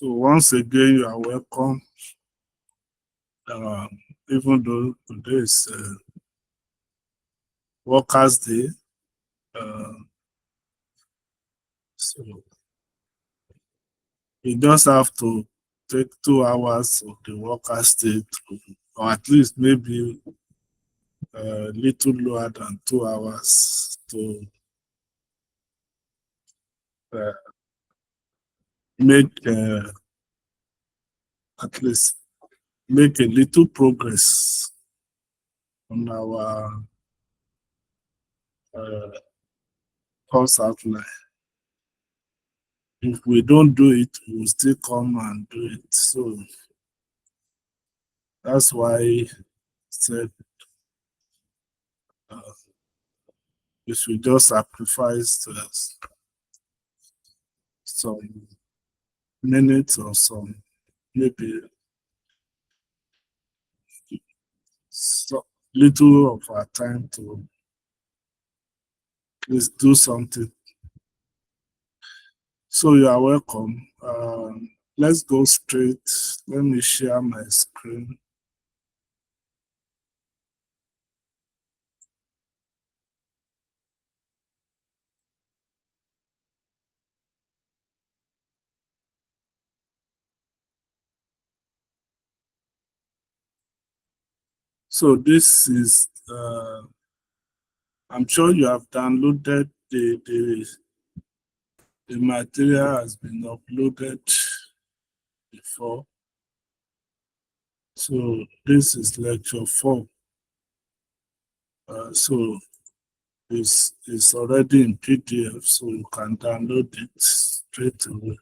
So once again, you are welcome. Even though today is Workers' Day, so you just have to take 2 hours of the Workers' Day, or at least maybe a little lower than 2 hours to make at least make a little progress on our course outline. If we don't do it, we will still come and do it. So that's why I said we should just sacrifice some minutes or some maybe so little of our time to please do something. So you are welcome. Let's go straight. Let me share my screen. So this is, I'm sure you have downloaded the material has been uploaded before. So this is lecture 4. So it's already in PDF, so you can download it straight away.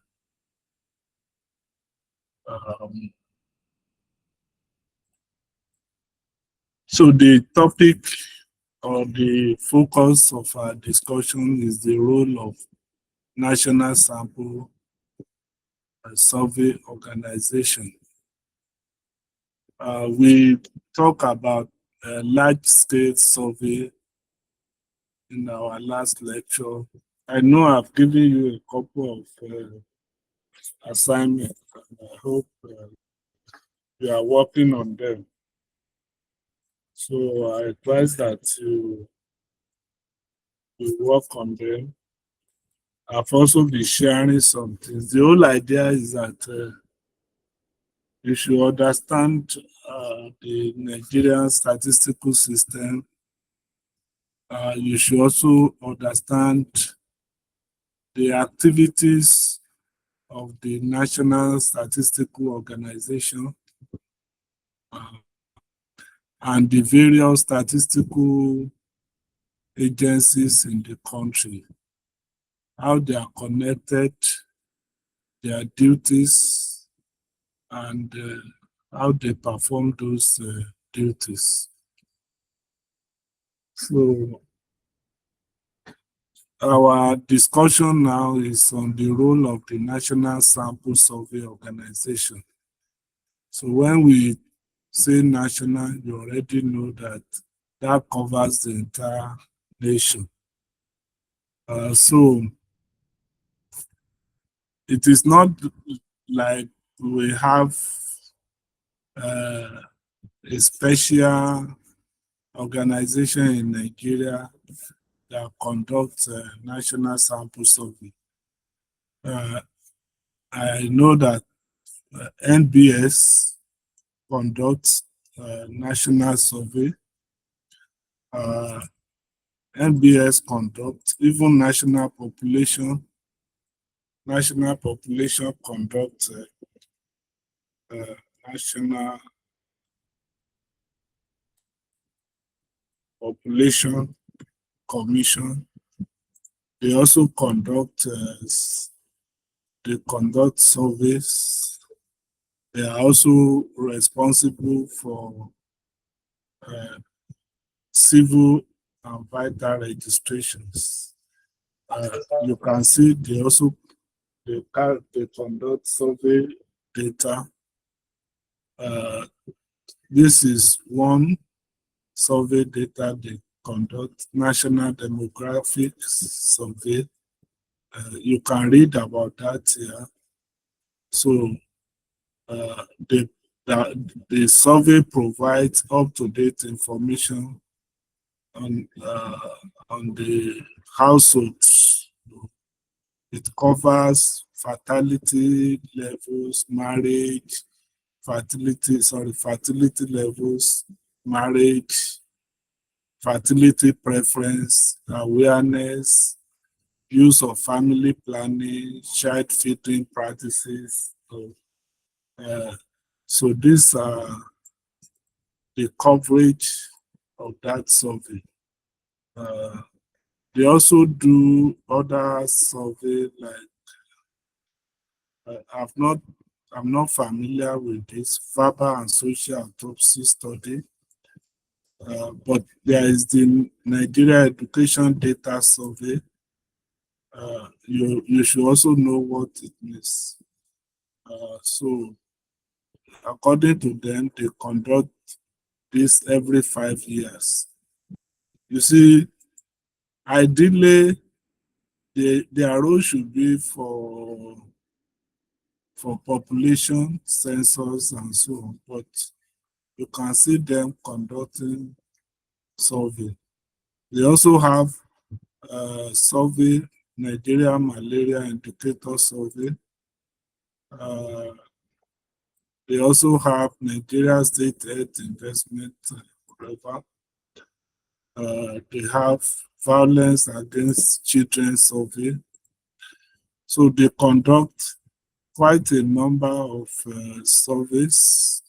So the topic or the focus of our discussion is the role of National Sample Survey Organization. We talk about a large-scale survey in our last lecture. I know I've given you a couple of assignments, and I hope you are working on them. So I advise that you work on them. I've also been sharing some things. The whole idea is that you should understand the Nigerian statistical system. You should also understand the activities of the National Statistical Organization and the various statistical agencies in the country, how they are connected, their duties, and how they perform those duties. So our discussion now is on the role of the National Sample Survey Organization. So when we say national, you already know that that covers the entire nation. So it is not like we have a special organization in Nigeria that conducts national sample survey. I know that NBS conducts national survey. NBS conducts even national population conducts national population commission. They also conduct surveys. They are also responsible for civil and vital registrations. You can see they conduct survey data. This is one survey data they conduct, National Demographic Survey. You can read about that here. So the, the survey provides up-to-date information on the households. It covers fertility levels, marriage, fertility levels, marriage, fertility preference, awareness, use of family planning, child feeding practices. So these are the coverage of that survey. They also do other survey like I'm not familiar with this verbal and social autopsy study, but there is the Nigeria Education Data Survey. You should also know what it means. So according to them, they conduct this every 5 years. You see, ideally, their role should be for population census and so on, but you can see them conducting survey. They also have survey, Nigeria Malaria Indicator Survey. They also have Nigeria State Health Investment Program. They have Violence Against Children Survey. So they conduct quite a number of surveys.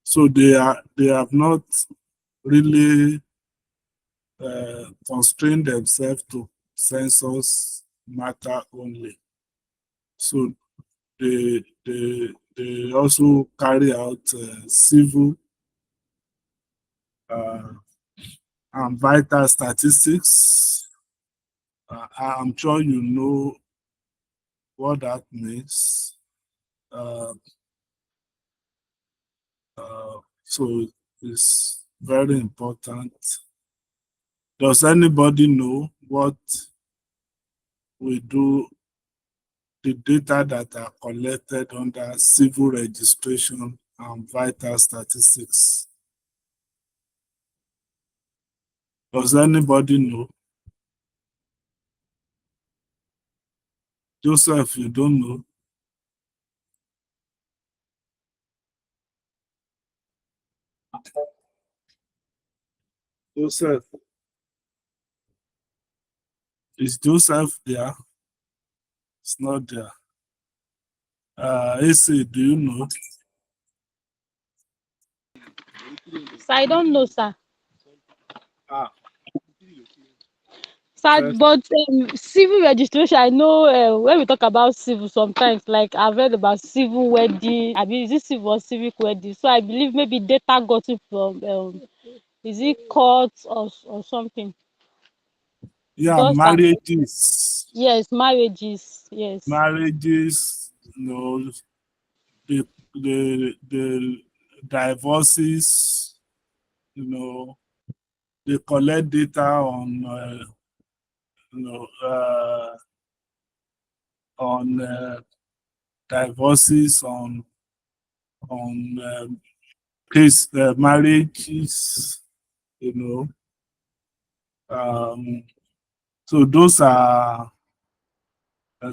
So they have not really constrained themselves to census matter only. So they also carry out civil and vital statistics. I'm sure you know what that means. So it's very important. Does anybody know what we do, the data that are collected under civil registration and vital statistics? Does anybody know? Joseph, you don't know? Joseph, is Joseph there? It's not there. AC, do you know? So I don't know, sir. Ah, Sir, first, but civil registration, I know when we talk about civil, sometimes like I've read about civil wedding. I mean, is it civil or civic wedding? So I believe maybe data got it from is it court or something? yeah, Because marriages. yes, marriages, yes. Marriages, the divorces, they collect data on you know on divorces, on case marriages, you know. Um, so those are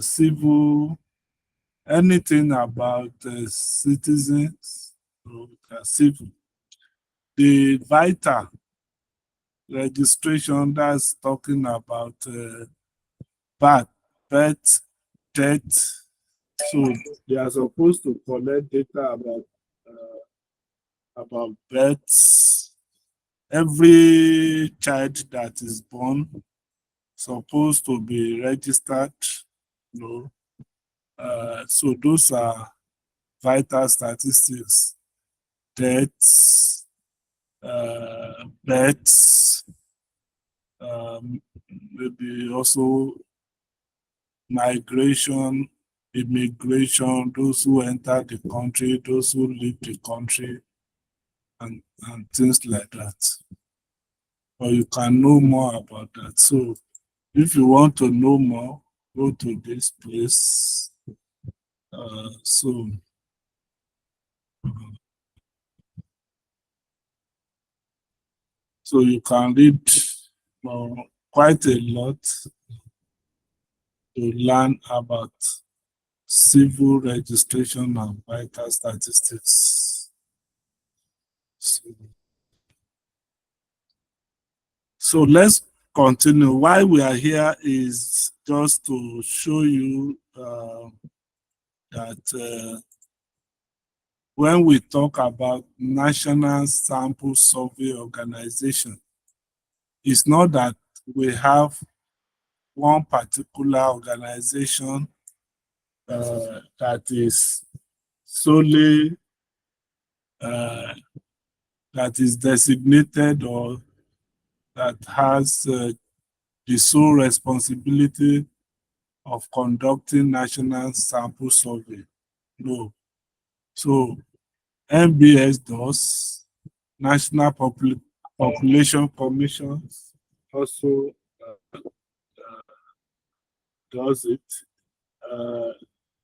civil, anything about citizens, civil. The vital registration, that's talking about birth, birth, death. So they are supposed to collect data about births. Every child that is born supposed to be registered. You know, so those are vital statistics: deaths, births, maybe also migration, immigration, those who enter the country, those who leave the country, and things like that. Or you can know more about that. So if you want to know more, go to this place. So you can read quite a lot to learn about civil registration and vital statistics. So let's continue. Why we are here is just to show you that when we talk about National Sample Survey Organization, it's not that we have one particular organization that is solely that is designated or that has the sole responsibility of conducting national sample survey. No. So NBS does, National Population Commission also does it.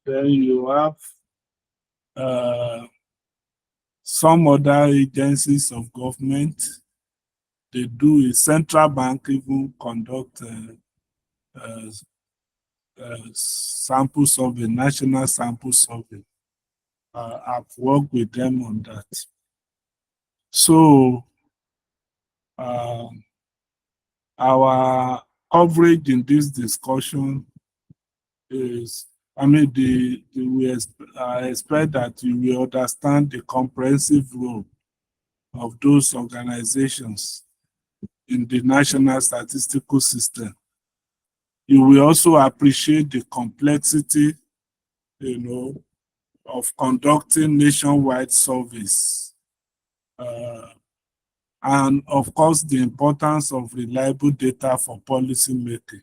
Then you have some other agencies of government. They do it. Central Bank even conduct sample survey, national sample survey. I've worked with them on that. So our coverage in this discussion is, we expect that you will understand the comprehensive role of those organizations in the national statistical system. You will also appreciate the complexity, of conducting nationwide surveys. And of course, the importance of reliable data for policy making.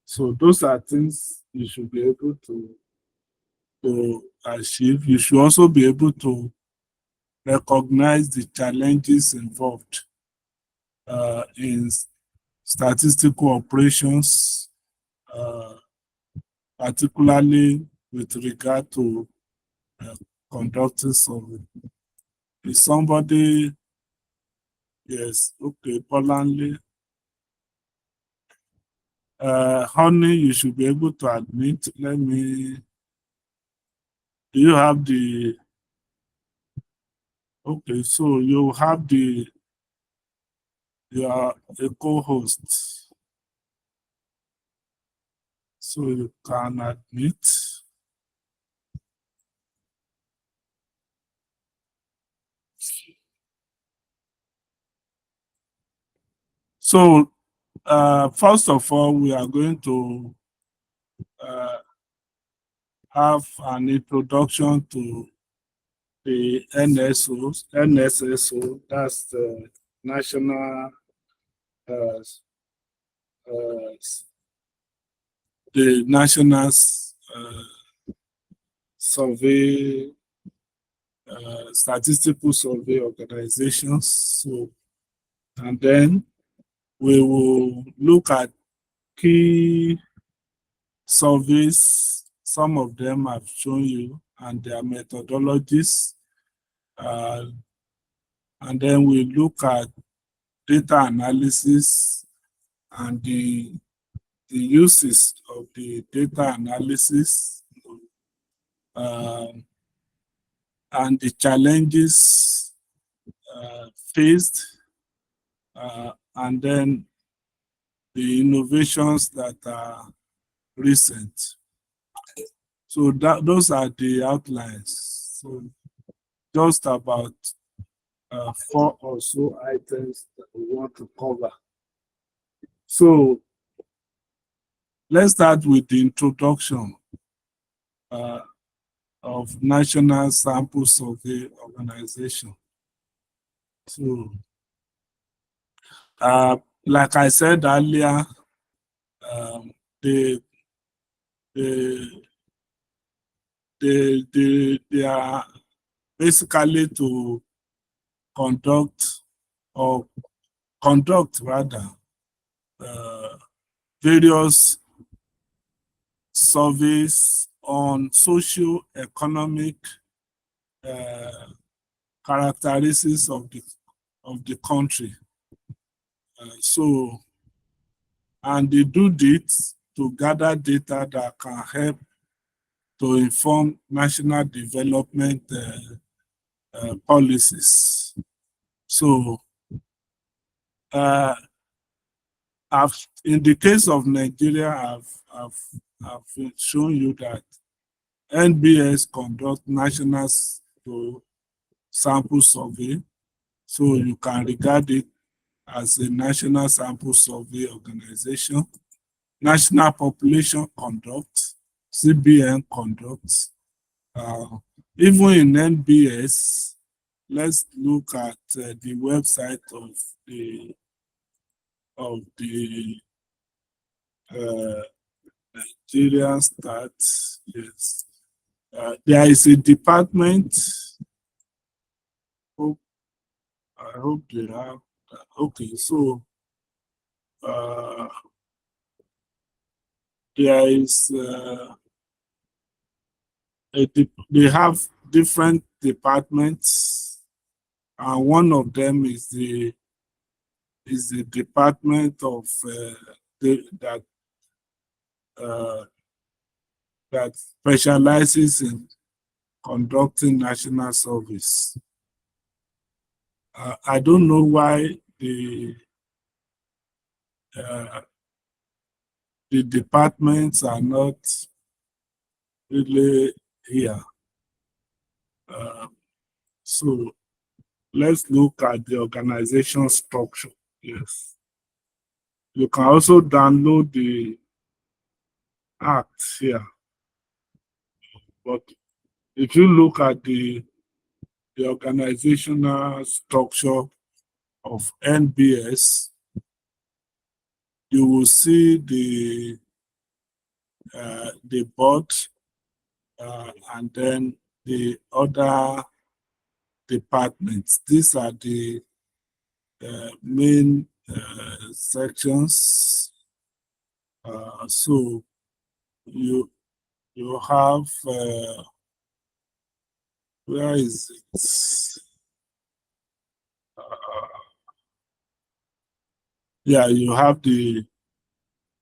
So those are things you should be able to achieve. You should also be able to recognize the challenges involved in statistical operations, particularly with regard to conducting survey. Is somebody, yes, okay, Polandly. Honey, you should be able to admit. Do you have the, okay, so you have you are a co-host. So you can admit. So first of all, we are going to have an introduction to the NSSO, that's the National the National Survey Statistical Survey Organizations. So, and then we will look at key surveys. Some of them I've shown you and their methodologies. And then we look at data analysis and the uses of the data analysis and the challenges faced, and then the innovations that are recent. So those are the outlines. So just about 4 or so items that we want to cover. So let's start with the introduction of National Sample Survey Organization. So, like I said earlier, they are basically to conduct rather various surveys on socio-economic characteristics of the country. And they do this to gather data that can help to inform national development policies. So, in the case of Nigeria, I've shown you that NBS conduct national sample survey, so you can regard it as a national sample survey organization. National population conduct, CBN conducts. Even in NBS, let's look at the website of the Nigerian Stats. Yes, there is a department. I hope they have. Okay, so there is they have different departments, and one of them is the department of that specializes in conducting national service. I don't know why the departments are not really here. So let's look at the organization structure. Yes. You can also download the act here. But if you look at the organizational structure of NBS, you will see the board and then the other departments. These are the main sections. So you have where is it? Yeah, you have the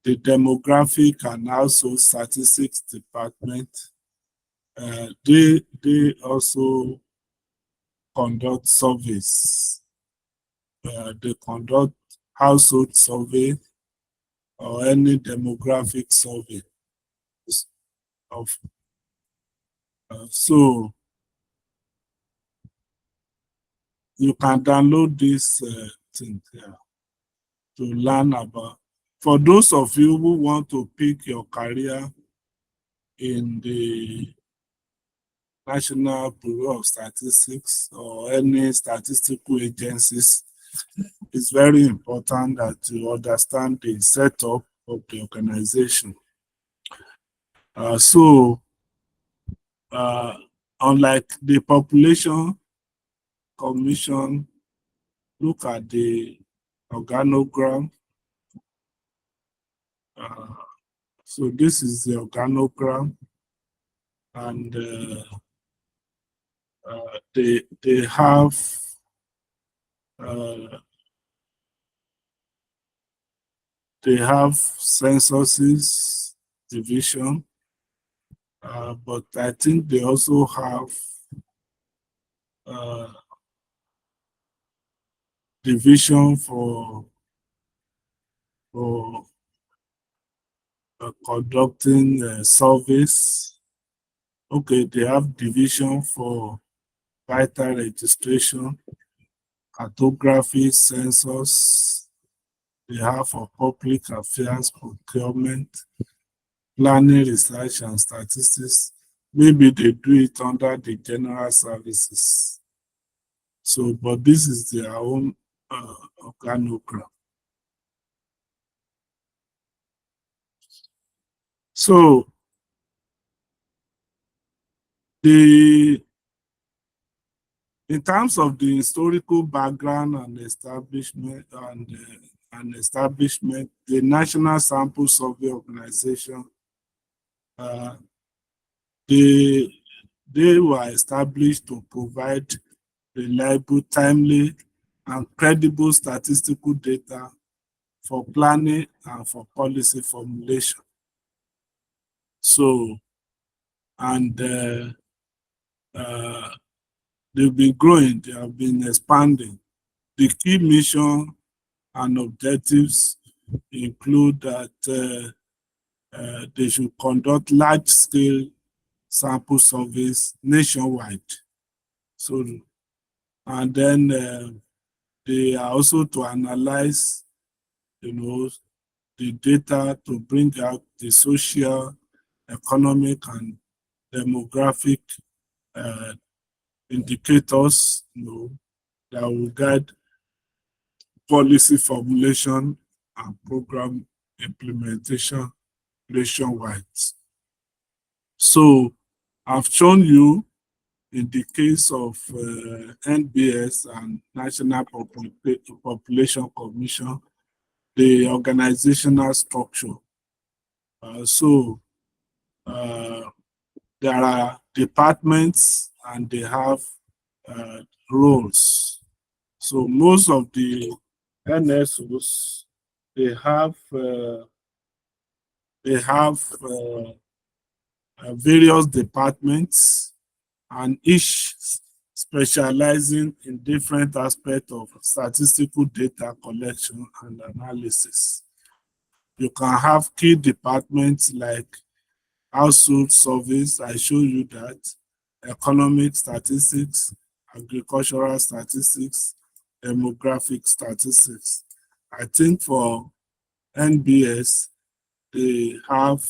demographic and household statistics department. They also conduct surveys. They conduct household survey or any demographic survey. So you can download this thing here to learn about. For those of you who want to pick your career in the National Bureau of Statistics or any statistical agencies, it's very important that you understand the setup of the organization. Unlike the population commission, look at the organogram. So this is the organogram, and they have censuses division, but I think they also have division for conducting surveys. Okay, they have division for vital registration, cartography, census. They have for public affairs, procurement, planning, research, and statistics. Maybe they do it under the general services. So, but this is their own organogram. So, in terms of the historical background and establishment the National Sample Survey Organization Uh, they were established to provide reliable, timely, and credible statistical data for planning and for policy formulation. So, and they've been growing, they have been expanding. The key mission and objectives include that they should conduct large-scale sample surveys nationwide. So, and then they are also to analyze, the data to bring out the social, economic, and demographic uh, indicators, that will guide policy formulation and program implementation nationwide. So I've shown you in the case of NBS and National Population Commission, the organizational structure. So there are departments and they have roles. So most of the NSOs, they have various departments, and each specializing in different aspects of statistical data collection and analysis. You can have key departments like household surveys, I show you that, economic statistics, agricultural statistics, demographic statistics. I think for NBS, they have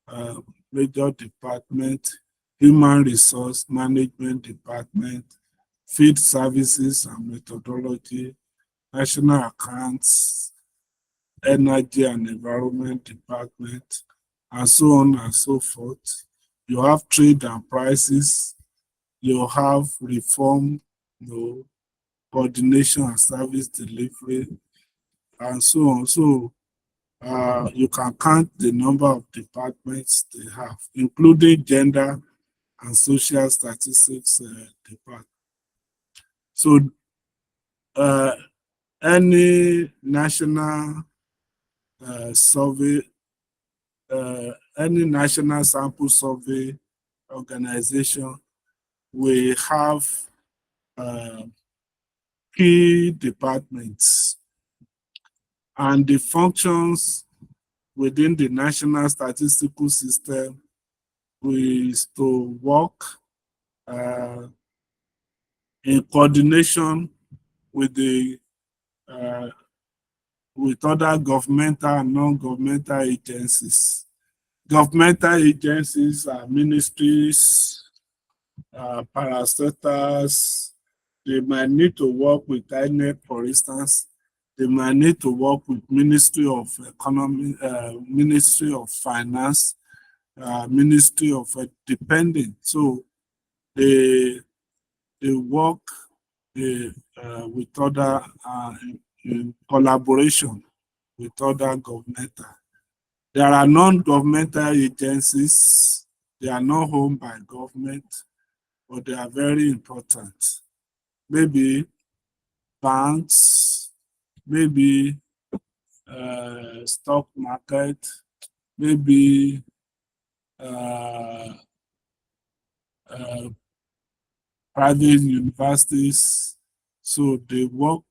a major department, human resource management department, field services and methodology, national accounts, energy and environment department, and so on and so forth. You have trade and prices, you have reform, coordination and service delivery, and so on. So you can count the number of departments they have, including gender and social statistics department. So any national survey, any national sample survey organization will have key departments, and the functions within the national statistical system is to work in coordination with the with other governmental and non-governmental agencies. Governmental agencies are ministries, parastatals. They might need to work with INEC, for instance. They might need to work with Ministry of Economy, Ministry of Finance, Ministry of depending. So they work with other in collaboration with other governmental. There are non-governmental agencies. They are not owned by government, but they are very important. Maybe banks, maybe stock market, maybe private universities. So they work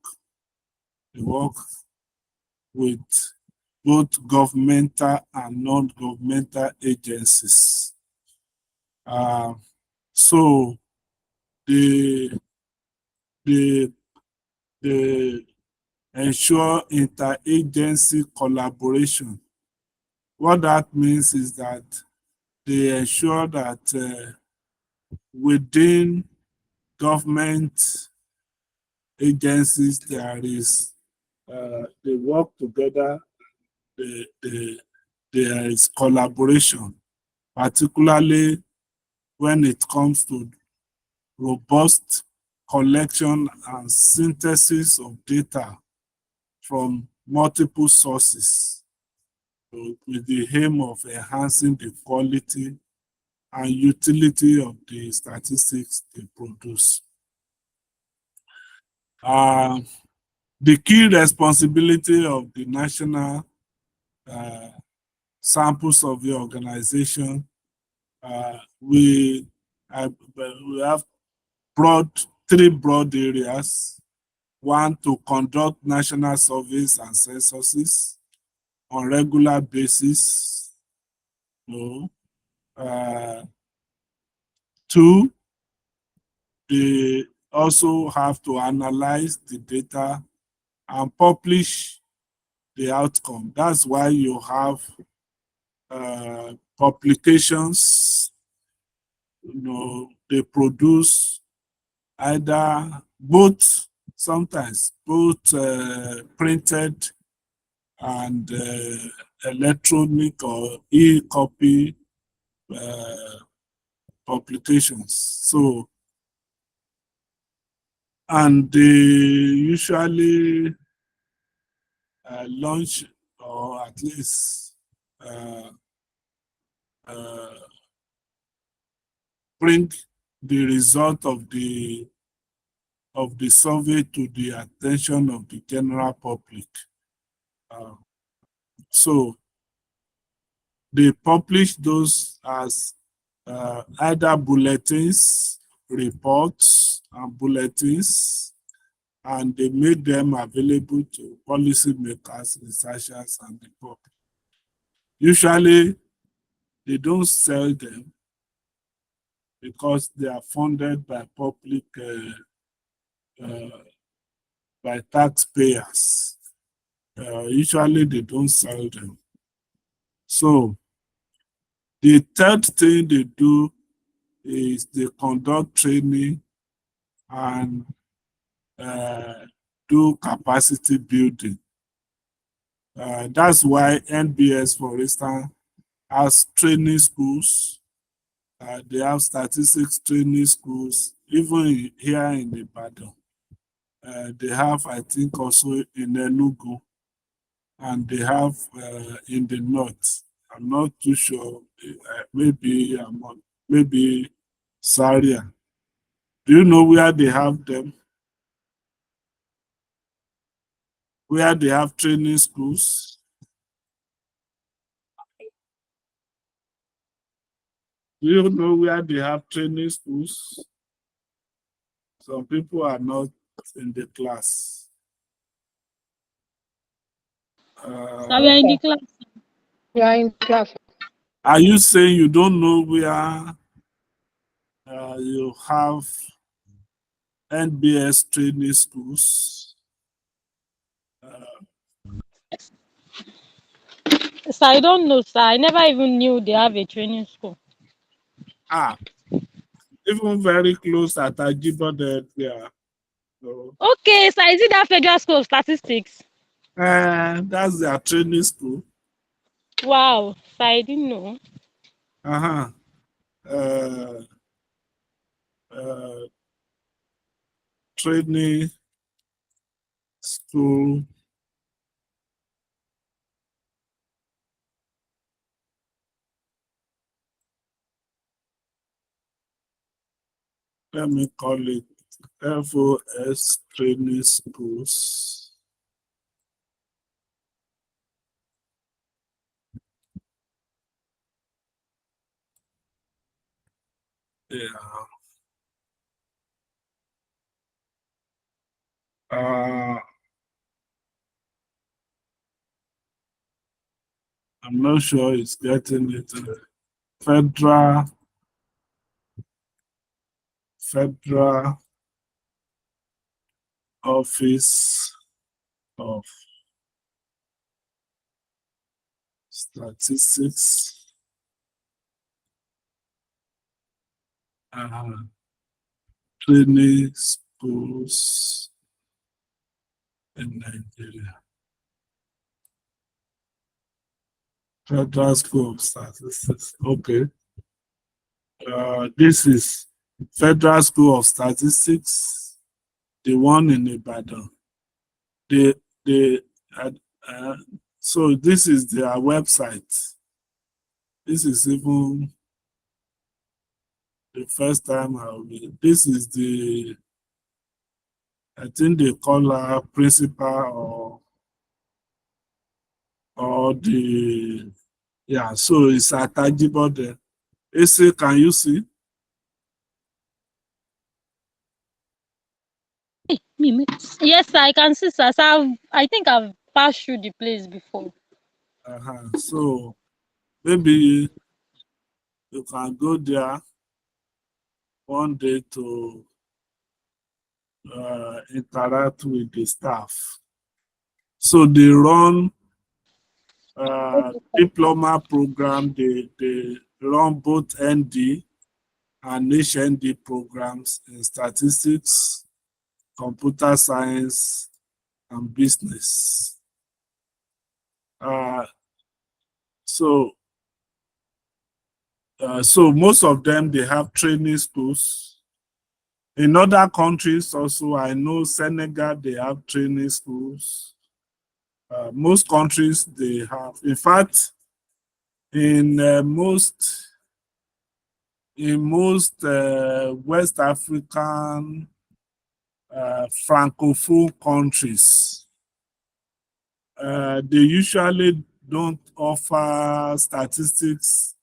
with both governmental and non-governmental agencies. So they ensure interagency collaboration. What that means is that they ensure that within government agencies there is they work together, there is collaboration, particularly when it comes to robust collection and synthesis of data from multiple sources. with the aim of enhancing the quality and utility of the statistics they produce. The key responsibility of the National Sample Survey Organization, we have three broad areas. One, to conduct national surveys and censuses on regular basis. Two, they also have to analyze the data and publish the outcome. That's why you have publications. They produce either sometimes both printed and electronic or e-copy publications. So, and they usually launch, or at least bring the result of the survey to the attention of the general public. So they publish those as either bulletins, reports, and bulletins, and they make them available to policymakers, researchers, and the public. Usually, they don't sell them because they are funded by public, by taxpayers. Usually, they don't sell them. So, the third thing they do is they conduct training and do capacity building. That's why NBS, for instance, has training schools. They have statistics training schools, even here in Ibadan. They have, I think, also in Enugu, and they have in the north. I'm not too sure. Maybe Zaria. Do you know where they have them? Where they have training schools? Do you know where they have training schools? Some people are not in the class. Sir, we are in the class. We are in class. Are you saying you don't know where you have NBS training schools? Sir, I don't know, sir. I never even knew they have a training school. Even very close at Ajibode there. So, Okay, sir, is it that Federal School of Statistics? that's their training school. Wow, sir, I didn't know. Uh-huh. Training school. Let me call it FOS training schools. Yeah. I'm not sure it's getting it. Federal Office of Statistics. Training schools in Nigeria. Federal School of Statistics. Okay. This is Federal School of Statistics, the one in Ibadan. So this is their website. This is even the first time this is the, I think they call her principal or the, yeah, so it's attachable there. Ese, can you see? Yes, sir, I can see, sir. I think I've passed through the place before. So maybe you can go there one day to interact with the staff. So they run diploma program, they run both ND and HND programs in statistics, computer science, and business. So most of them, they have training schools. In other countries also, I know Senegal, they have training schools. Most countries, they have. In fact, in most West African francophone countries, they usually don't offer statistics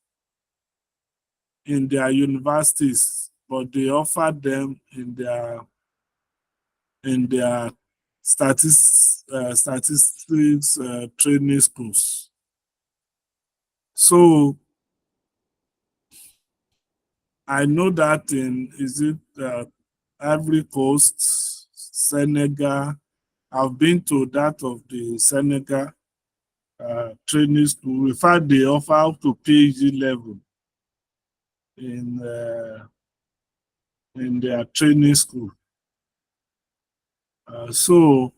in their universities, but they offer them in their statistics training schools. So I know that Ivory Coast, Senegal. I've been to that of the Senegal training school. In fact, they offer up to PhD level in their training school. So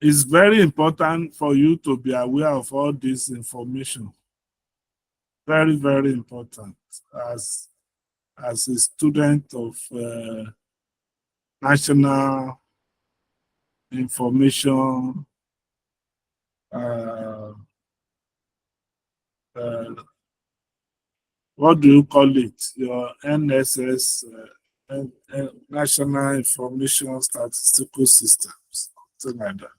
it's very important for you to be aware of all this information. Very, very important as a student of national information what do you call it? Your NSS, National Information Statistical Systems, something like that.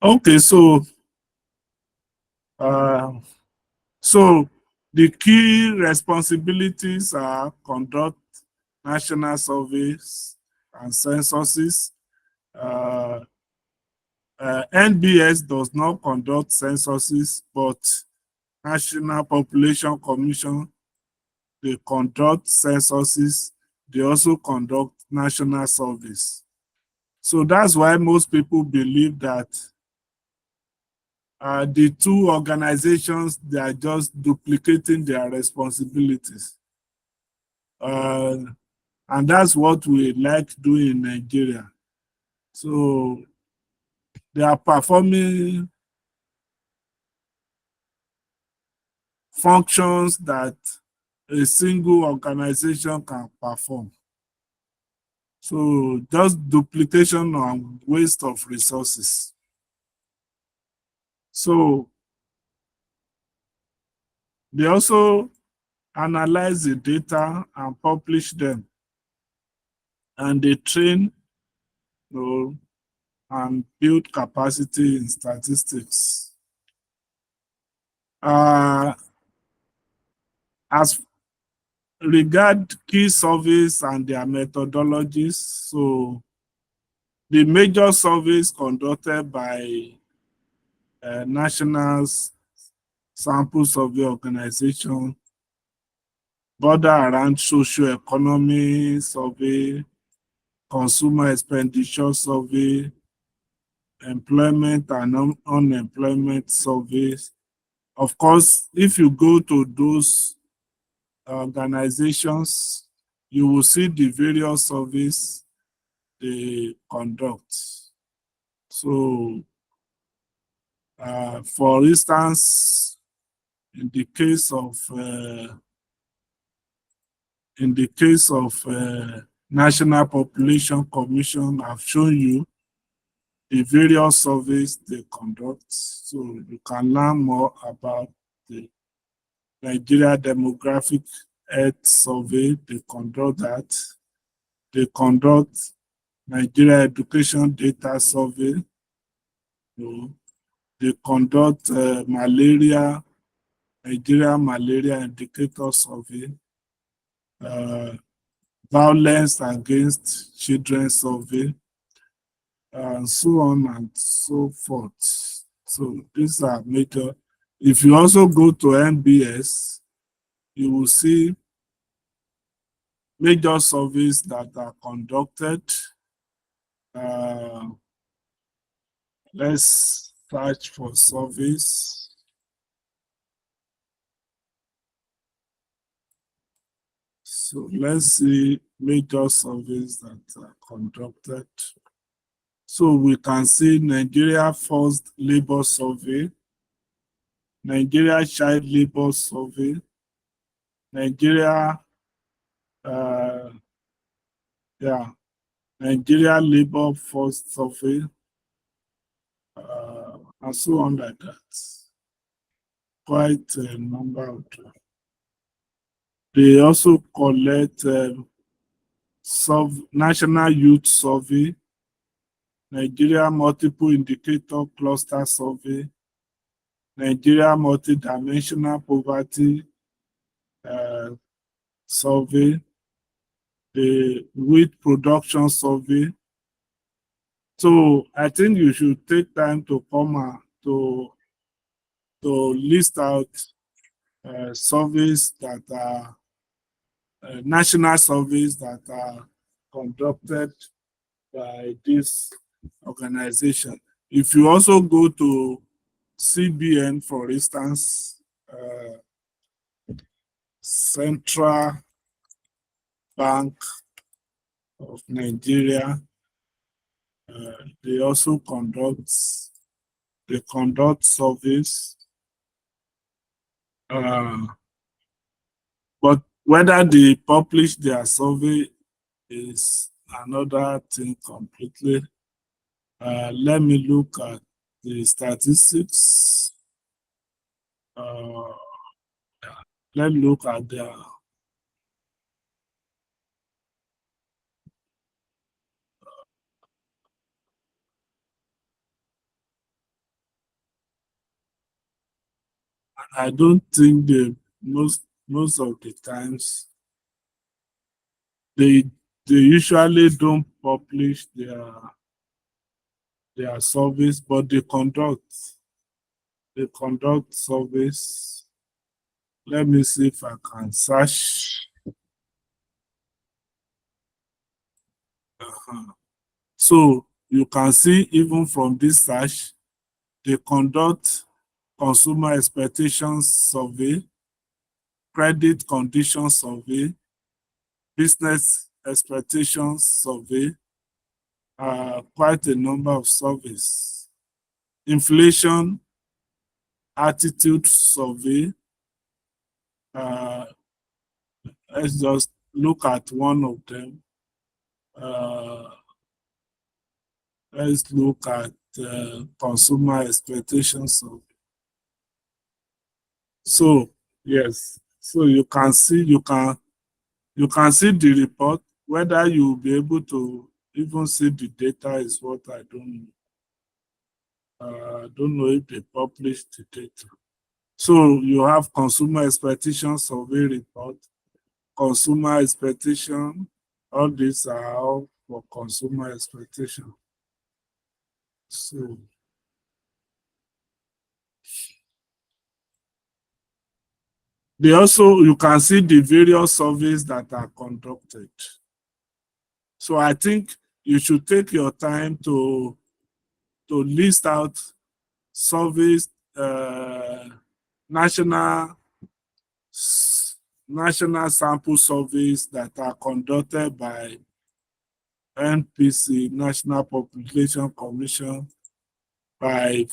Okay, uh, so the key responsibilities are conduct national surveys and censuses. NBS does not conduct censuses, but National Population Commission, they conduct censuses. They also conduct national surveys. So that's why most people believe that the two organizations, they are just duplicating their responsibilities. And that's what we like doing in Nigeria. So they are performing functions that a single organization can perform. So just duplication and waste of resources. So they also analyze the data and publish them, and they train, and build capacity in statistics. As regard key surveys and their methodologies, so the major surveys conducted by National Sample Survey Organization border around socio-economy survey, consumer expenditure survey, employment and unemployment surveys. Of course, if you go to those organizations, you will see the various surveys they conduct. So, for instance, in the case of National Population Commission, I've shown you the various surveys they conduct. So you can learn more about the Nigeria Demographic Health Survey. They conduct that. They conduct Nigeria Education Data Survey. They conduct Nigeria Malaria Indicator Survey, Violence Against Children Survey, and so on and so forth. So these are major. If you also go to NBS, you will see major surveys that are conducted. Let's search for surveys. So let's see major surveys that are conducted. So we can see Nigeria Forced Labor Survey, Nigeria Child Labor Survey, Nigeria, Nigeria Labor Force Survey, and so on like that. Quite a number of them. They also collect National Youth Survey, Nigeria Multiple Indicator Cluster Survey, Nigeria Multidimensional Poverty Survey, the Wheat Production Survey. So I think you should take time to come to list out surveys that are national surveys that are conducted by this organization. If you also go to CBN, for instance, Central Bank of Nigeria, they also conduct surveys. But whether they publish their survey is another thing completely. Let me look at the statistics. Let's look at their I don't think they most of the times they usually don't publish their surveys, but they conduct surveys. Let me see if I can search. So you can see even from this search, they conduct consumer expectations survey, credit condition survey, business expectations survey, quite a number of surveys. Inflation attitude survey. Let's just look at one of them. Let's look at consumer expectations survey. So yes, so you can see the report. Whether you'll be able to even see the data is what I don't know. I don't know if they publish the data. So you have consumer expectation survey report, consumer expectation. All these are all for consumer expectation. So you can see the various surveys that are conducted. So I think you should take your time to list out surveys, national sample surveys that are conducted by NPC, National Population Commission, by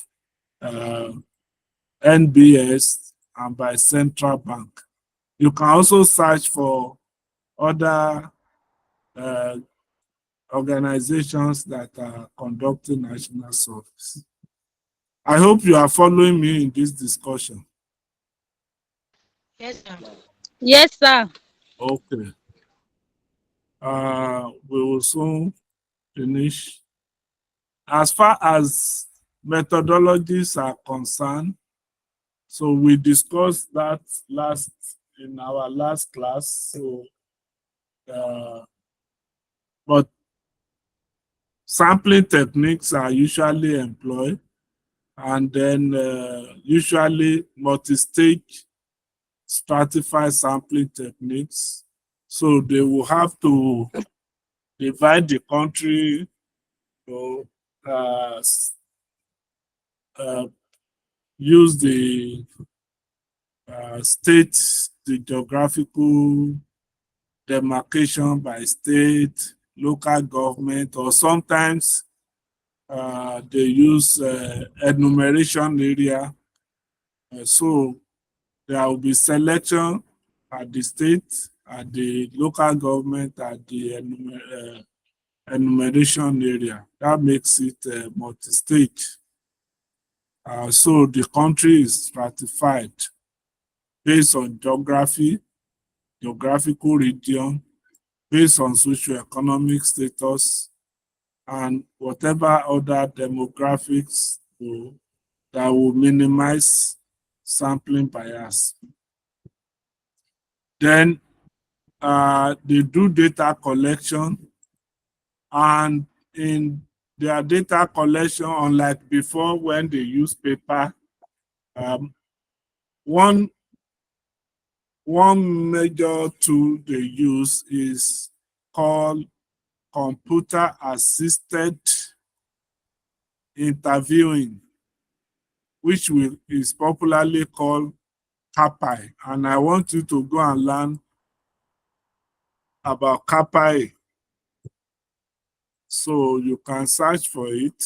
NBS, and by Central Bank. You can also search for other organizations that are conducting national surveys. I hope you are following me in this discussion. Yes, sir. Yes, sir. Okay. We will soon finish. As far as methodologies are concerned, so we discussed that in our last class. So, but sampling techniques are usually employed, and then usually multi-stage stratified sampling techniques. So they will have to divide the country, uh, uh, use the state, the geographical demarcation by state, local government, or sometimes they use enumeration area. So there will be selection at the state, at the local government, at the enumeration area. That makes it multi-stage. So the country is stratified based on geography, geographical region, based on socioeconomic status, and whatever other demographics that will minimize sampling bias. Then they do data collection, and in their data collection, unlike before when they use paper, one major tool they use is called computer assisted interviewing, which is popularly called CAPI. And I want you to go and learn about CAPI. So you can search for it,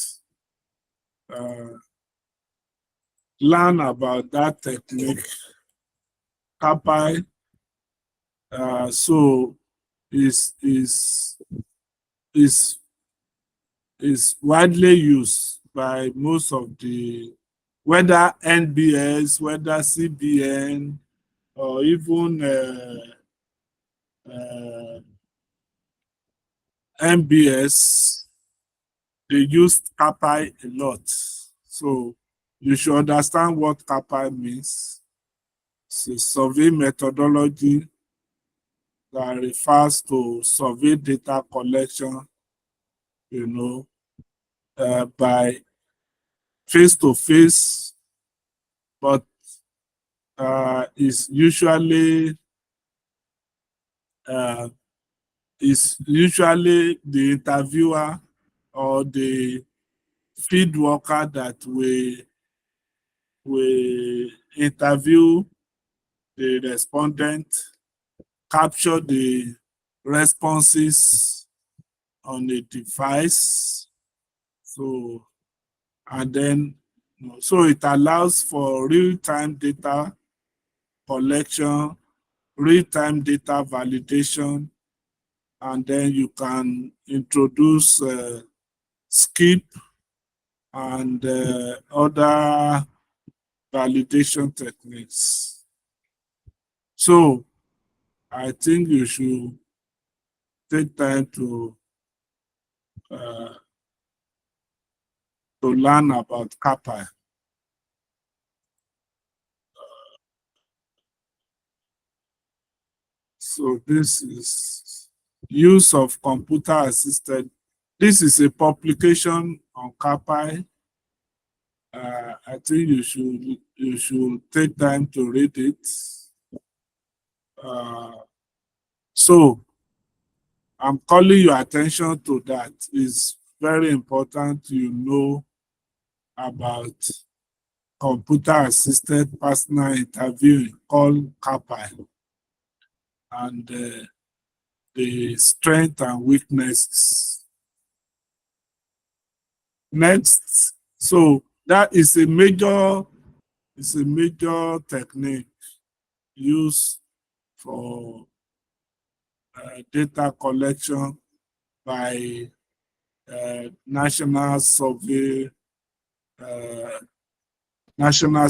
learn about that technique. CAPI, so is is widely used by most of the, whether NBS, whether CBN, or even MBS, they use CAPI a lot. So you should understand what CAPI means. It's a survey methodology that refers to survey data collection, by face-to-face, but uh, is usually the interviewer or the field worker that will interview the respondent, capture the responses on a device. So, and then, so it allows for real-time data collection, real-time data validation, and then you can introduce skip and other validation techniques. So I think you should take time to learn about CAPI. So this is use of computer assisted. This is a publication on CAPI. I think you should take time to read it. So I'm calling your attention to that. It's very important you know about computer-assisted personal interviewing called CAPI, and the strength and weaknesses. Next, so that is a major technique used for data collection by national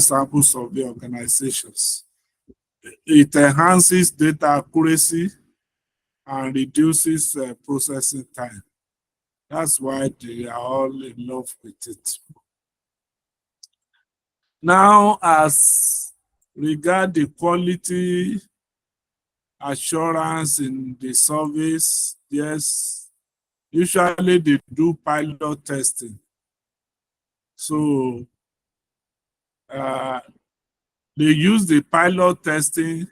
sample survey organizations. It enhances data accuracy and reduces processing time. That's why they are all in love with it. Now, as regard the quality assurance in the surveys, yes, usually they do pilot testing. So they use the pilot testing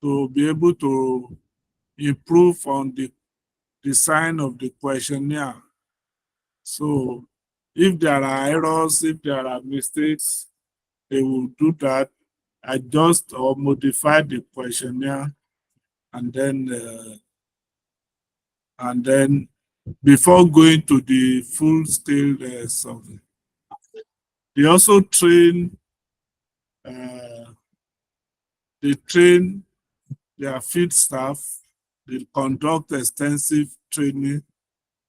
to be able to improve on the design of the questionnaire. So if there are errors, if there are mistakes, they will do that, adjust or modify the questionnaire, and then before going to the full-scale survey. They also train their field staff. They conduct extensive training.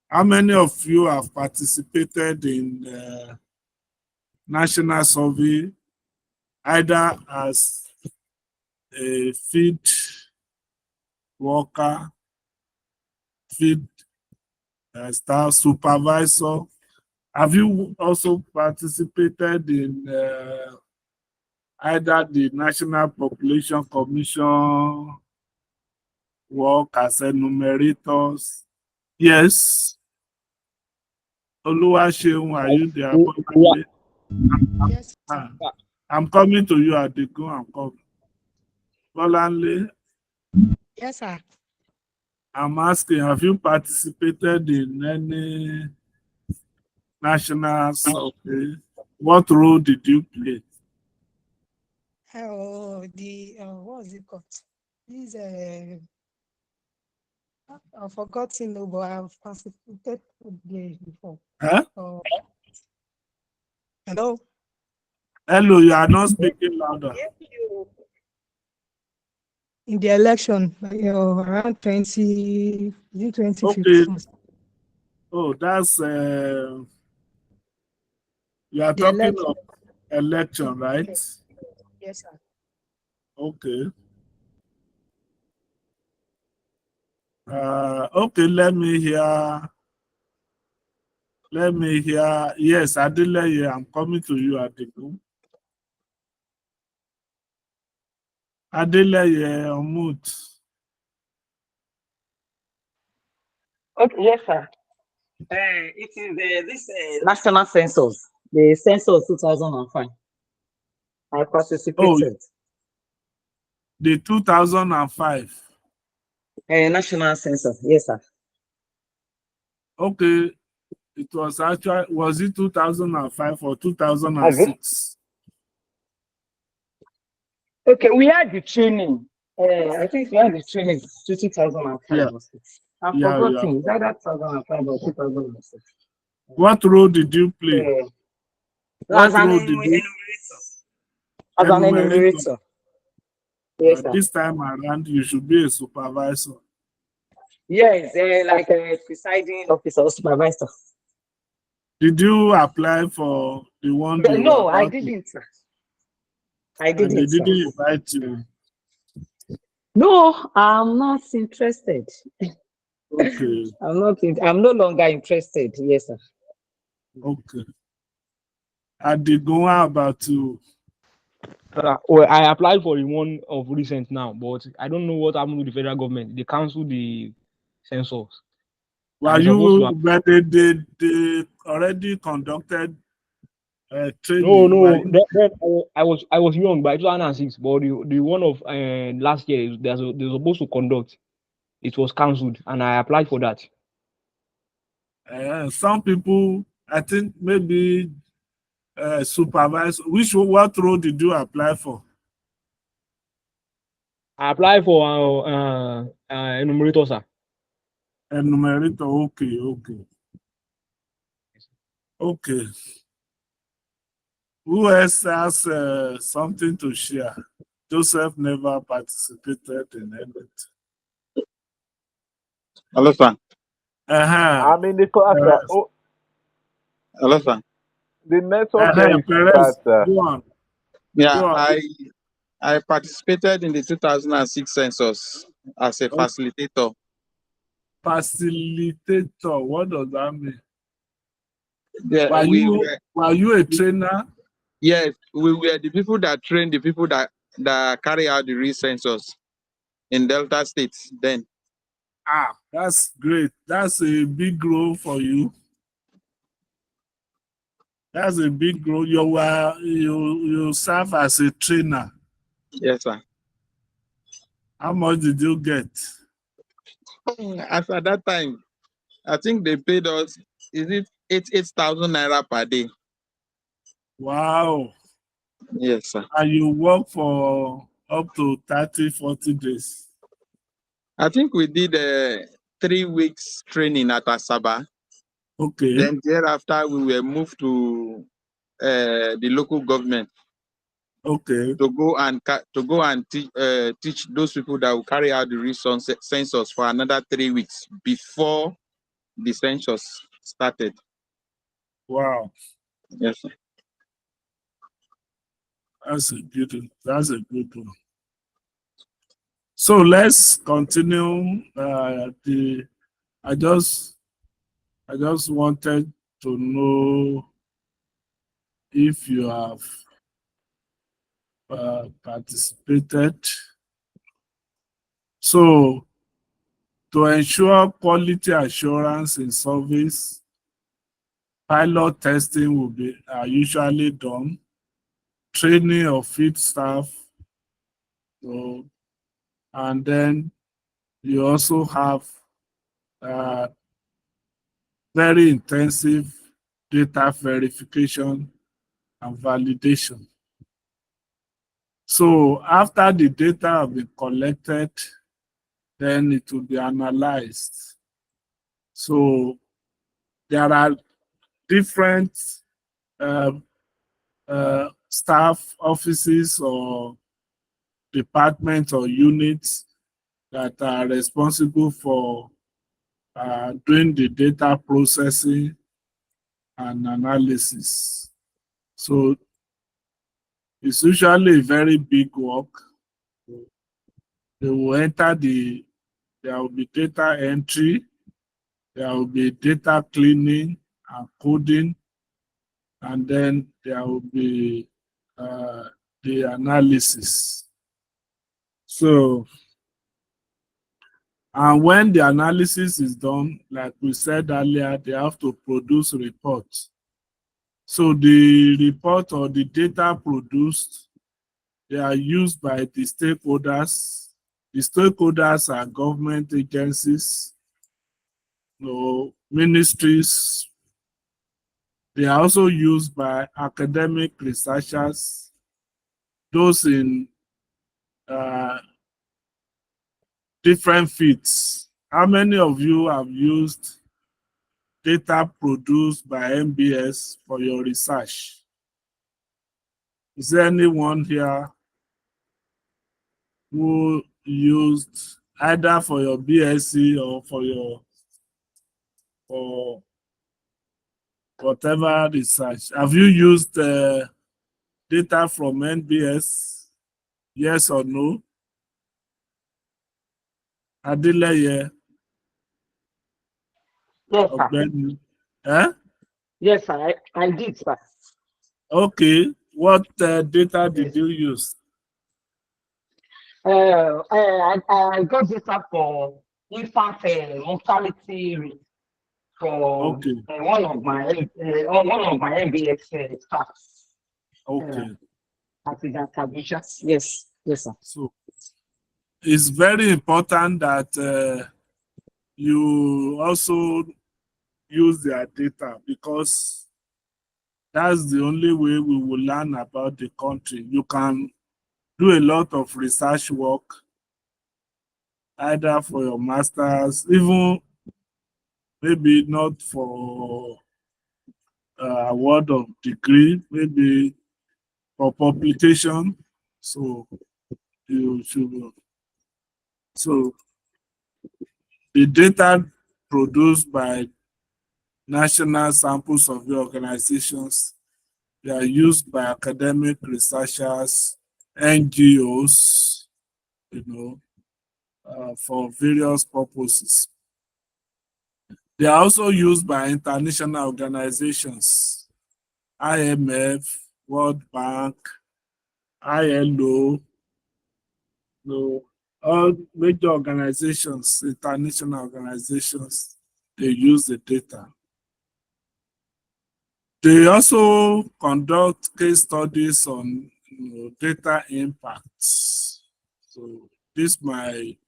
How many of you have participated in national survey, either as a field worker, field staff supervisor? Have you also participated in either the National Population Commission work as enumerators? Yes. Oluwaseun, are you there? Yes, sir. I'm coming to you at the go. I'm coming. Bolanle, Yes, sir. I'm asking, have you participated in any national survey? What role did you play? Oh, what was it called? This I've forgotten, but I've participated there before. Huh? Oh, hello. Hello, you are not speaking louder. In the election, around 2015. Okay. Oh, that's you are The talking election. of election, right? Yes, sir. Okay. Okay, let me hear. Yes, Adeleye, I'm coming to you, Adigun. Adeleye, on mute. Okay, yes, sir. It is this national census, the census 2005. I Oh, participated. the 2005. National census, yes, sir. Okay, was it 2005 or 2006? Okay, we had the training. I think we had the training to 2005. Yeah, I'm yeah. forgetting. Is that 2005 or 2006? What role did you play? As What an role did you enumerate? enumerator. Yes, sir. This time around, you should be a supervisor. Yes, like a presiding officer or supervisor. Did you apply for the one they were No, I about to? didn't, sir. I And they didn't, sir. didn't invite you? No, I'm not interested. Okay, I'm no longer interested. Yes, sir. okay. Adigun, how about you? Well, I applied for the one of recent now, but I don't know what happened with the federal government. They canceled the census. Were you, but they already conducted training? No. Then I was young by 2006, but the one of last year they were supposed to conduct. It was cancelled, and I applied for that. Some people, I think maybe supervise. What role did you apply for? I applied for enumerator, sir. Enumerator. Okay. Who else has something to share? Joseph never participated in anything. Hello, sir. I'm in the class. Oh, Hello, sir. the network there is Perez, that. go on. Yeah, Go on. I participated in the 2006 census as a Oh, facilitator. facilitator, what does that mean? Yeah, Were you a trainer? yes, we were the people that trained the people that carry out the census in Delta State then. Ah, that's great. That's a big role for you. That's a big role. You serve as a trainer. Yes, sir. How much did you get? As at that time, I think they paid us, is it 8,000 naira per day? Wow. Yes, sir. And you work for up to 30, 40 days. I think we did 3 weeks training at Asaba. Okay. Then thereafter, we were moved to the local government. Okay. To go and teach those people that will carry out the census for another 3 weeks before the census started. Wow. Yes, sir. That's a good one. So let's continue. I just wanted to know if you have participated. So to ensure quality assurance in service, pilot testing will be usually done. Training of field staff. So, and then you also have very intensive data verification and validation. So after the data have been collected, then it will be analyzed. So there are different staff offices or departments or units that are responsible for doing the data processing and analysis. So it's usually a very big work. They will enter there will be data entry, there will be data cleaning and coding, and then there will be the analysis. So, and when the analysis is done, like we said earlier, they have to produce reports. So the report or the data produced, they are used by the stakeholders. The stakeholders are government agencies, ministries. They are also used by academic researchers, those in different fields. How many of you have used data produced by MBS for your research? Is there anyone here who used either for your BSc or for whatever research? Have you used data from NBS? Yes or no? Adeleye, Yes, sir. Ogbeni. Eh? Yes, sir. I did, sir. Okay. What data did Yes. you use? I got this up for infant mortality rate for Okay. one of my MBS staff. Okay. Yes, yes, sir. So it's very important that you also use their data, because that's the only way we will learn about the country. You can do a lot of research work, either for your master's, even maybe not for award of degree, maybe for publication. So you should. So the data produced by national sample survey organizations. They are used by academic researchers, NGOs, for various purposes. They are also used by international organizations, IMF, World Bank, ILO, all major organizations, international organizations, they use the data. They also conduct case studies on data impacts. So this might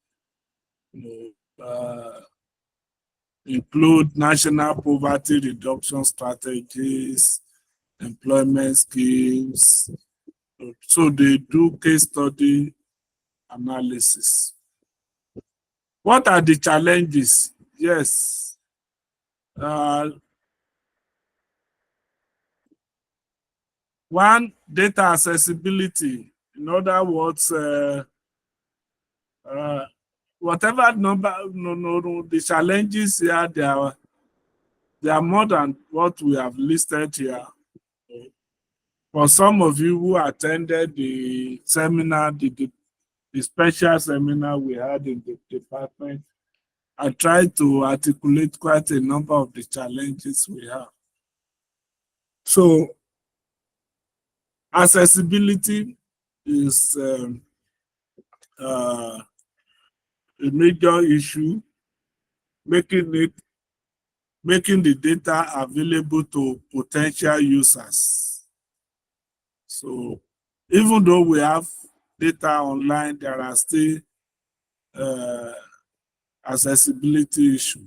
include national poverty reduction strategies, employment schemes. So they do case study analysis. What are the challenges? Yes. One, data accessibility. In other words, whatever number, the challenges here, they are more than what we have listed here. For some of you who attended the seminar, the special seminar we had in the department, I tried to articulate quite a number of the challenges we have. So, accessibility is a major issue, making the data available to potential users. So even though we have data online, there are still accessibility issues.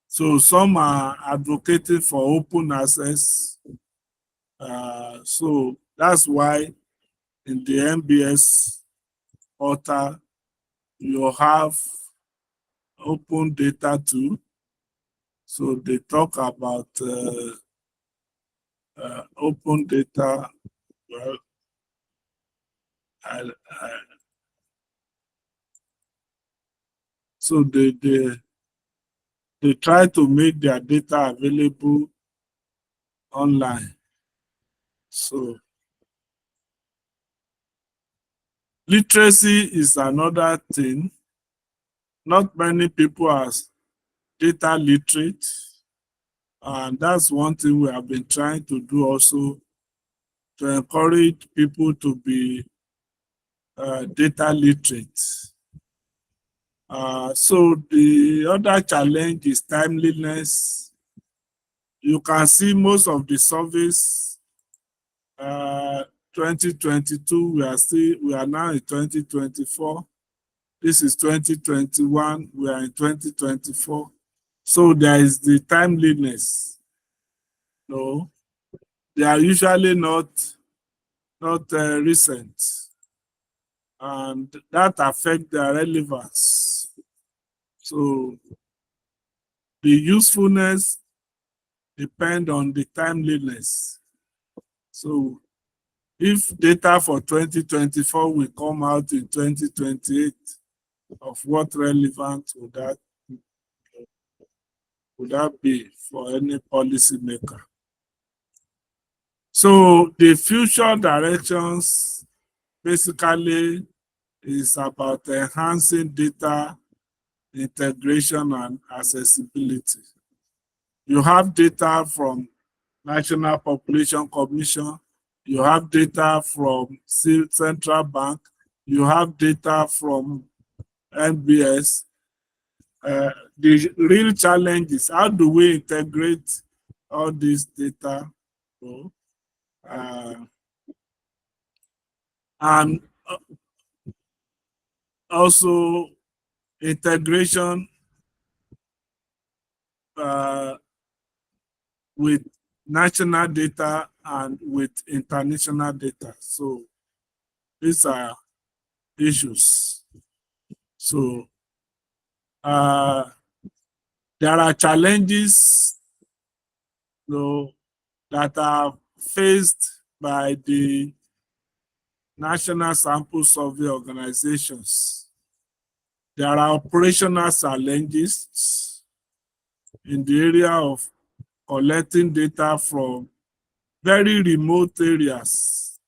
So some are advocating for open access. So that's why in the NBS portal, you have open data too. So they talk about open data. Well, so they try to make their data available online. So literacy is another thing. Not many people are data literate. And that's one thing we have been trying to do also, to encourage people to be data literate. So the other challenge is timeliness. You can see most of the surveys, 2022, we are now in 2024. This is 2021, we are in 2024. So there is the timeliness. No, they are usually not recent, and that affects their relevance. So the usefulness depend on the timeliness. So if data for 2024 will come out in 2028, of what relevance would that be for any policymaker? So the future directions basically is about enhancing data integration and accessibility. You have data from National Population Commission, you have data from Central Bank, you have data from NBS. The real challenge is how do we integrate all this data? And also integration with national data and with international data. So these are issues. So there are challenges that are faced by the national sample survey organizations. There are operational challenges. in the area of collecting data from very remote areas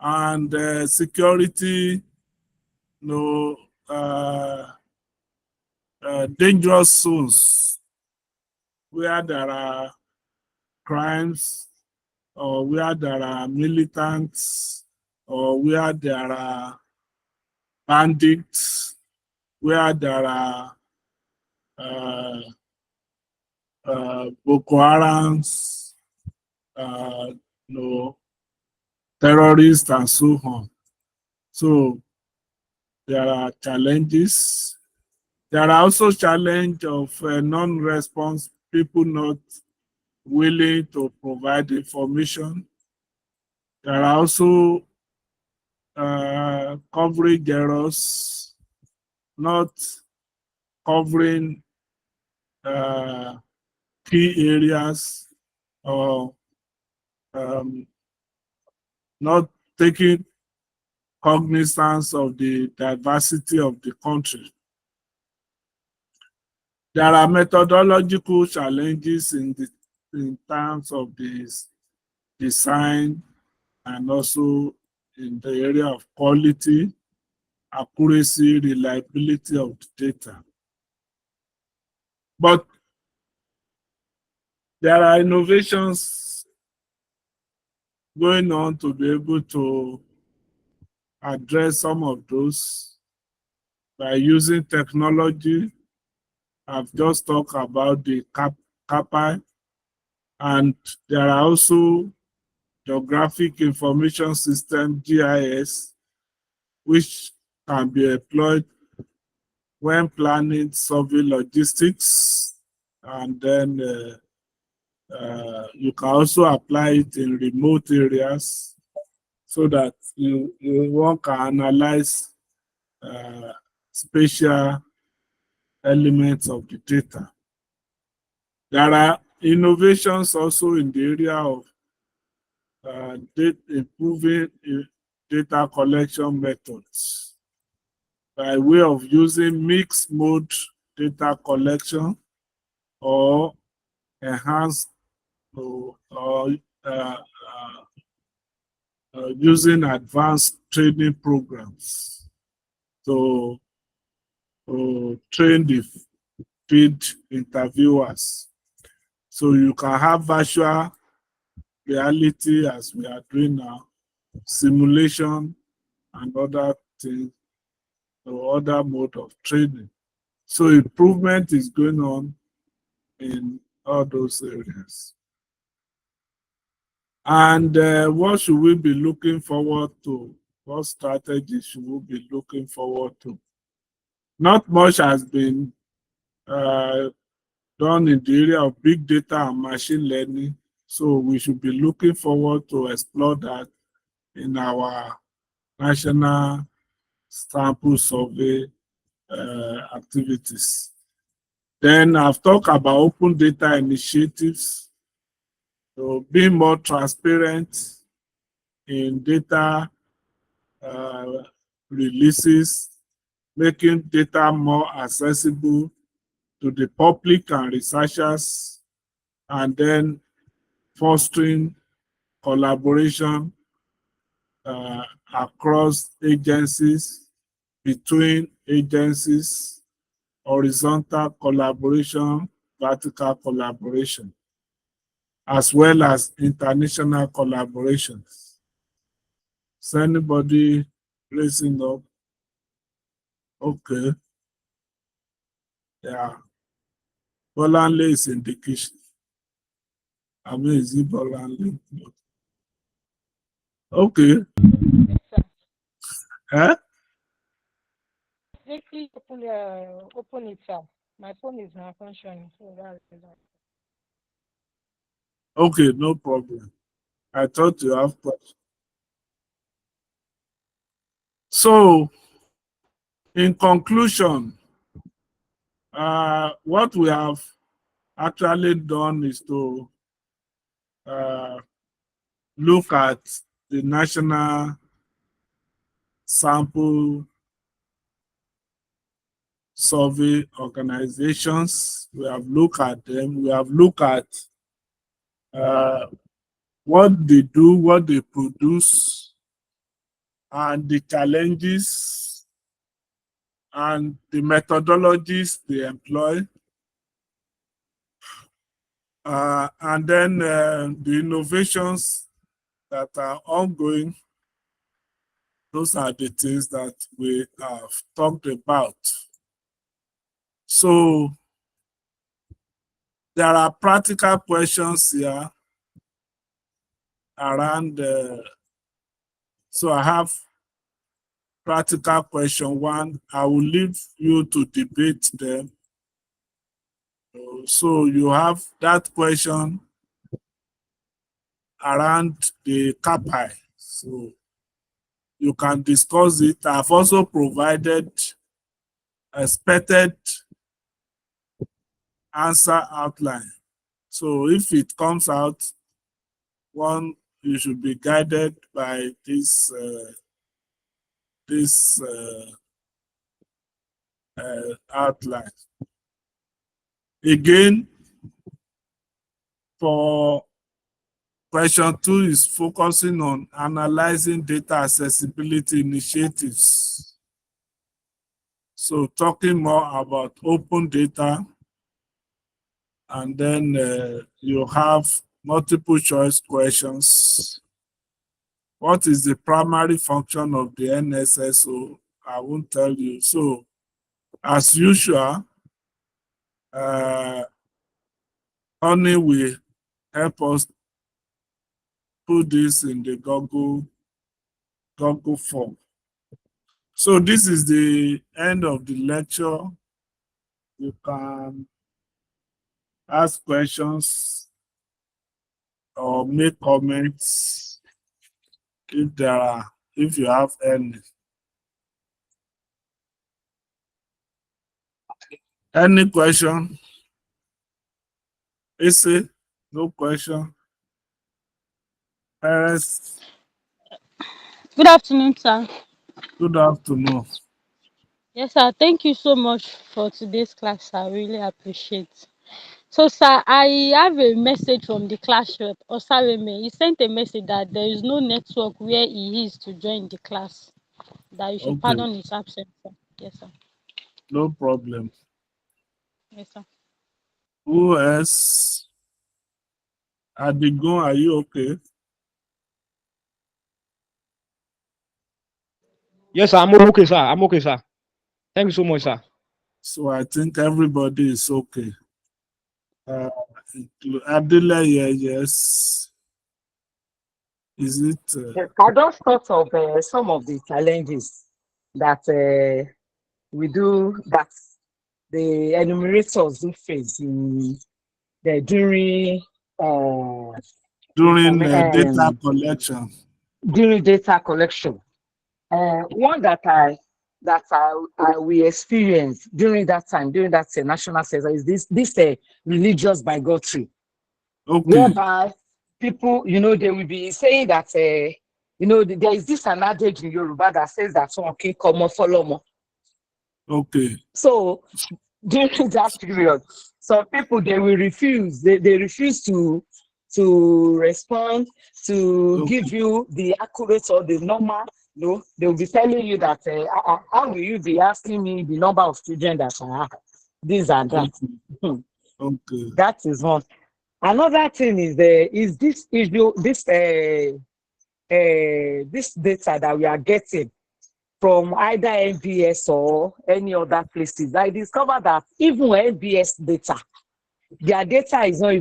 and security, dangerous zones where there are crimes or where there are militants or where there are bandits, where there are Boko Harams, uh, you know, terrorists and so on. So there are challenges. There are also challenge of non-response, people not willing to provide information. There are also coverage errors, not covering key areas or not taking cognizance of the diversity of the country. There are methodological challenges in terms of this design and also in the area of quality, accuracy, reliability of the data. But there are innovations going on to be able to address some of those by using technology. I've just talked about the CAPI, and there are also geographic information system, GIS, which can be employed when planning survey logistics, and then you can also apply it in remote areas so that one can analyze spatial elements of the data. There are innovations also in the area of improving data collection methods by way of using mixed mode data collection or enhanced or using advanced training programs to train the field interviewers. So you can have virtual reality as we are doing now, simulation and other things, or other mode of training. So improvement is going on in all those areas. And what should we be looking forward to? What strategy should we be looking forward to? Not much has been done in the area of big data and machine learning. So we should be looking forward to explore that in our national sample survey activities. Then I've talked about open data initiatives, so being more transparent in data releases, making data more accessible to the public and researchers, and then fostering collaboration across agencies, between agencies, horizontal collaboration, vertical collaboration, as well as international collaborations. Is anybody raising up? Okay. Yeah. Bolanle is in the kitchen. I mean, is it Bolanle? Okay. Eh? Quickly open it up. My phone is not functioning, so that's that. Okay, no problem. I thought you have questions. So, in conclusion, what we have actually done is to look at the national sample survey organizations. We have looked at them. We have looked at what they do, what they produce, and the challenges and the methodologies they employ. And then the innovations that are ongoing. Those are the things that we have talked about. So there are practical questions here around. So I have practical question one. I will leave you to debate them. So you have that question around the CAPI. So you can discuss it. I've also provided expected answer outline. So if it comes out, one, you should be guided by this outline. Again, for question 2 is focusing on analyzing data accessibility initiatives. So talking more about open data, and then you have multiple choice questions. What is the primary function of the NSSO? I won't tell you. So as usual, Honey will help us put this in the Google form. So this is the end of the lecture. You can ask questions or make comments if you have any. Any question? Is it? No question. Parents, Good afternoon, sir. good afternoon. Yes, sir. Thank you so much for today's class. I really appreciate. So, sir, I have a message from the class rep, Osareme. He sent a message that there is no network where he is to join the class. That you should Okay, pardon his absence, sir. Yes, sir. no problem. Yes, sir. Who else? Adigun, are you okay? Yes, sir. I'm okay, sir. I'm okay, sir. Thank you so much, sir. So I think everybody is okay. Adela, yes. Is it? I just thought of some of the challenges that we do, that the enumerators do face during During data collection. during data collection. One that we experienced during that time, during that national census, is this religious bigotry, Okay, whereby people, they will be saying that, there is this an adage in Yoruba that says that one can come or follow more. okay, So during that period, some people, they will refuse. They refuse to respond, to give okay, you the accurate or the normal. No, they will be telling you that how will you be asking me the number of children that I have? This and that. okay, okay, That is one. Another thing is this issue, this data that we are getting from either NBS or any other places. I discovered that even NBS data, their data is not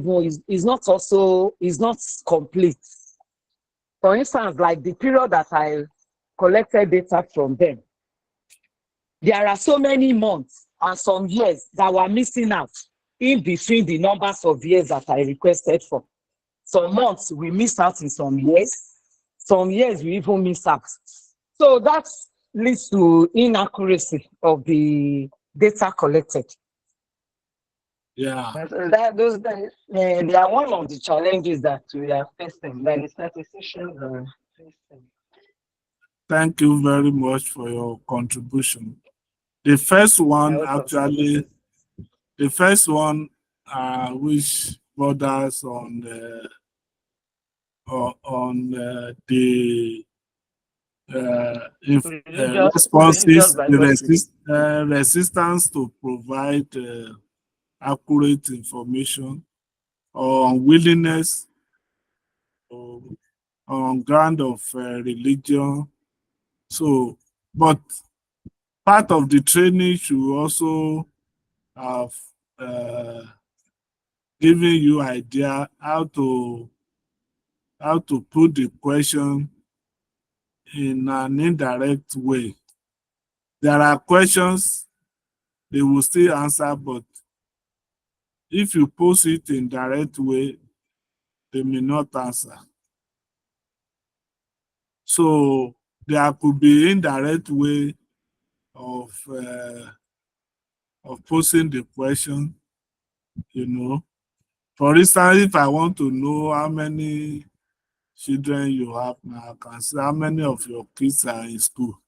complete. For instance, like the period that I collected data from them, there are so many months and some years that were missing out in between the numbers of years that I requested for. Some months we missed out in some years we even miss out. So that leads to inaccuracy of the data collected. yeah. They are one of the challenges that we are facing, that the statisticians are facing. Thank you very much for your contribution. The first one welcome. which borders on the responses, the resistance to provide accurate information, or unwillingness on ground of religion. So, but part of the training should also have given you idea how to put the question in an indirect way. There are questions they will still answer, but if you pose it in direct way, they may not answer. So there could be indirect way of posing the question, you know. For instance, if I want to know how many children you have now, I can say how many of your kids are in school.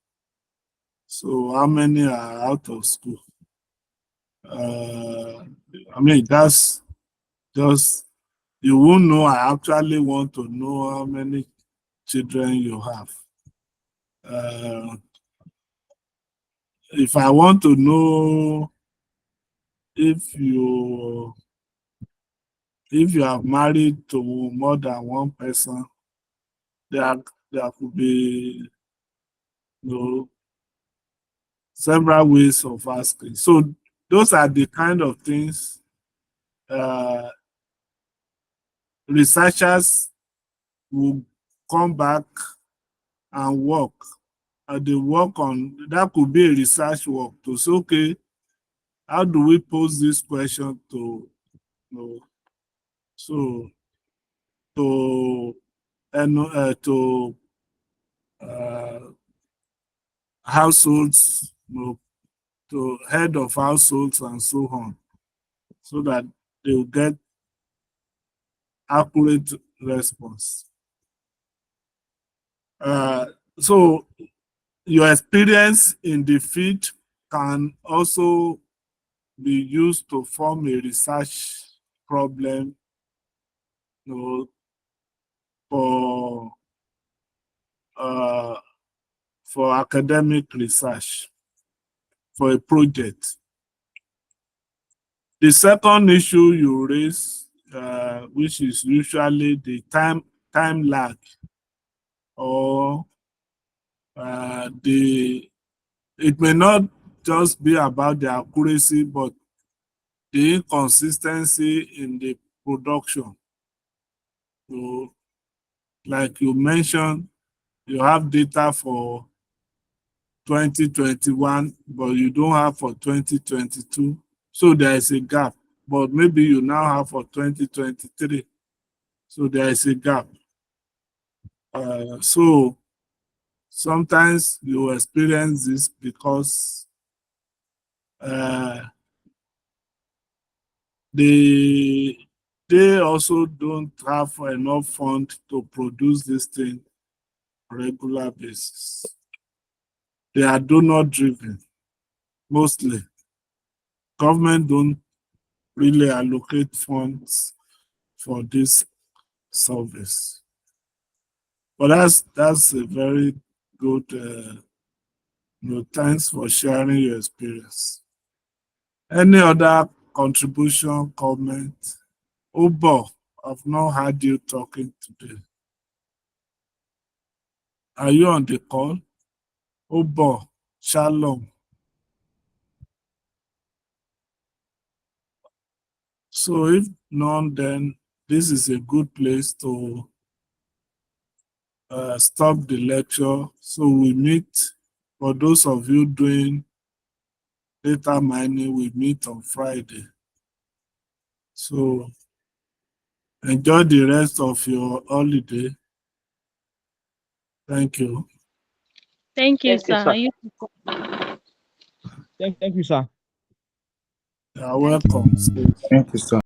So how many are out of school? I mean, that's just, you won't know. I actually want to know how many children you have. If I want to know if you are married to more than one person, there could be, you know, several ways of asking. So those are the kind of things researchers will come back and work. They work on, that could be a research work to say, okay, how do we pose this question to, you know, so to households, you know, to head of households and so on, so that they will get accurate response. So your experience in the field can also be used to form a research problem, you know, for academic research, for a project. The second issue you raise, which is usually the time lag, or it may not just be about the accuracy, but the inconsistency in the production. So, like you mentioned, you have data for 2021, but you don't have for 2022. So there is a gap, but maybe you now have for 2023. So there is a gap. So sometimes you experience this because they also don't have enough fund to produce this thing on a regular basis. They are donor driven, mostly. Government don't really allocate funds for this service. But that's a very good, thanks for sharing your experience. Any other contribution, comment? Ubo, I've not heard you talking today. Are you on the call? Ubo, shalom. So if none, then this is a good place to stop the lecture. So we meet, for those of you doing data mining, we meet on Friday. So enjoy the rest of your holiday. Thank you. Thank you, Thank you, sir. sir. Thank you, sir. You are welcome. Thank you, sir.